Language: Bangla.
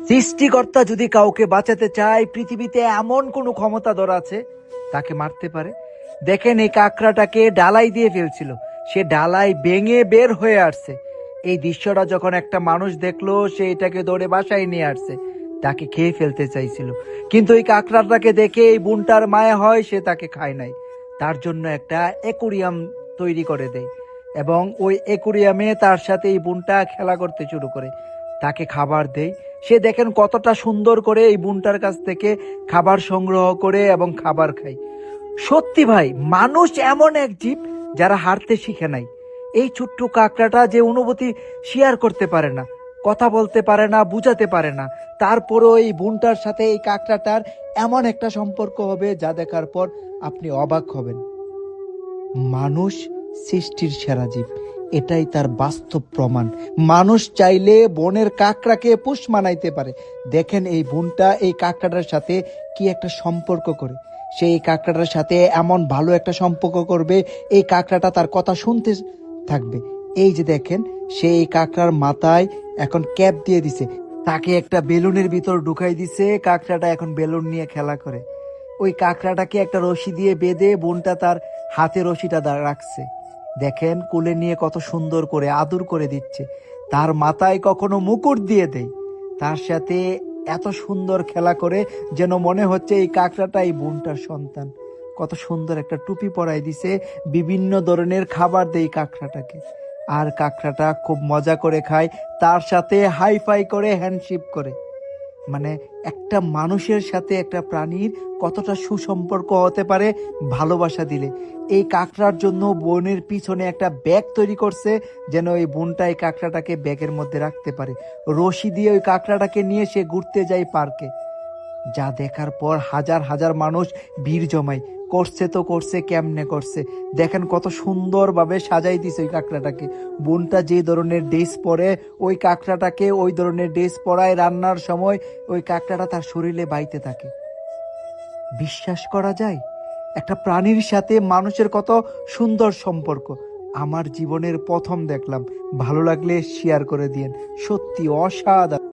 সৃষ্টিকর্তা যদি কাউকে বাঁচাতে চায়, পৃথিবীতে এমন কোনো ক্ষমতাধর আছে তাকে মারতে পারে। দেখেন, এই কাঁকড়াটাকে ডালাই দিয়ে ফেলছিল, সে ডালাই ভেঙে বের হয়ে আসছে। এই দৃশ্যটা যখন একটা মানুষ দেখলো, সে এটাকে ধরে বাসায় নিয়ে আসছে, তাকে খেয়ে ফেলতে চাইছিল। কিন্তু এই কাঁকড়াটাকে দেখে এই বোনটার মায়া হয়, সে তাকে খায় নাই। তার জন্য একটা অ্যাকুরিয়াম তৈরি করে দেয় এবং ওই অ্যাকুরিয়ামে তার সাথে এই বোনটা খেলা করতে শুরু করে, তাকে খাবার দেয়। সে দেখেন কতটা সুন্দর করে এই বোনটার কাছ থেকে খাবার সংগ্রহ করে এবং খাবার খায়। সত্যি ভাই, মানুষ এমন এক জীব যারা হারতে শিখে নাই। এই ছোট্ট কাঁকড়াটা যে অনুভূতি শেয়ার করতে পারে না, কথা বলতে পারে না, বুঝাতে পারে না, তারপরও এই বোনটার সাথে এই কাঁকড়াটার এমন একটা সম্পর্ক হবে যা দেখার পর আপনি অবাক হবেন। মানুষ সৃষ্টির সেরা জীব, এটাই তার বাস্তব প্রমাণ। মানুষ চাইলে বনের কাঁকড়াকে পোষ মানাইতে পারে। দেখেন এই বোনটা এই কাঁকড়াটার সাথে কি একটা সম্পর্ক করে। সে এই কাঁকড়াটার সাথে এমন ভালো একটা সম্পর্ক করবে, এই কাঁকড়াটা তার কথা শুনতে থাকবে। এই যে দেখেন, সে এই কাঁকড়ার মাথায় এখন ক্যাপ দিয়ে দিছে, তাকে একটা বেলুনের ভিতর ঢুকাই দিছে। কাঁকড়াটা এখন বেলুন নিয়ে খেলা করে। ওই কাঁকড়াটাকে একটা রশি দিয়ে বেঁধে বোনটা তার হাতে রশিটা রাখছে। দেখেন, কোলে নিয়ে কত সুন্দর করে আদর করে দিচ্ছে, তার মাথায় কখনো মুকুট দিয়ে দেয়, তার সাথে এত সুন্দর খেলা করে যেন মনে হচ্ছে এই কাঁকড়াটা এই বোনটার সন্তান। কত সুন্দর একটা টুপি পরাই দিছে, বিভিন্ন ধরনের খাবার দেয় কাঁকড়াটাকে। আর কাঁকড়াটা খুব মজা করে খায়, তার সাথে হাই ফাই করে, হ্যান্ডশিপ করে। মানে একটা মানুষের সাথে একটা প্রাণীর কতটা সুসম্পর্ক হতে পারে ভালোবাসা দিলে। এই কাঁকড়ার জন্য বনের পিছনে একটা ব্যাগ তৈরি করছে, যেন এই বোনটা এই কাঁকড়াটাকে ব্যাগের মধ্যে রাখতে পারে। রশি দিয়ে ওই কাঁকড়াটাকে নিয়ে সে ঘুরতে যায় পার্কে। যা দেখার পর হাজার হাজার মানুষ ভিড় জমায়। করছে তো করছে, কেমনে করছে দেখেন, কত সুন্দরভাবে সাজাই দিছে ওই কাঁকড়াটাকে। বোনটা যে ধরনের ড্রেস পরে, ওই কাঁকড়াটাকে ওই ধরনের ড্রেস পরায়। রান্নার সময় ওই কাঁকড়াটা তার শরীরে বাইতে থাকে। বিশ্বাস করা যায় একটা প্রাণীর সাথে মানুষের কত সুন্দর সম্পর্ক। আমার জীবনের প্রথম দেখলাম। ভালো লাগলে শেয়ার করে দিয়েন, সত্যি অসাধারণ।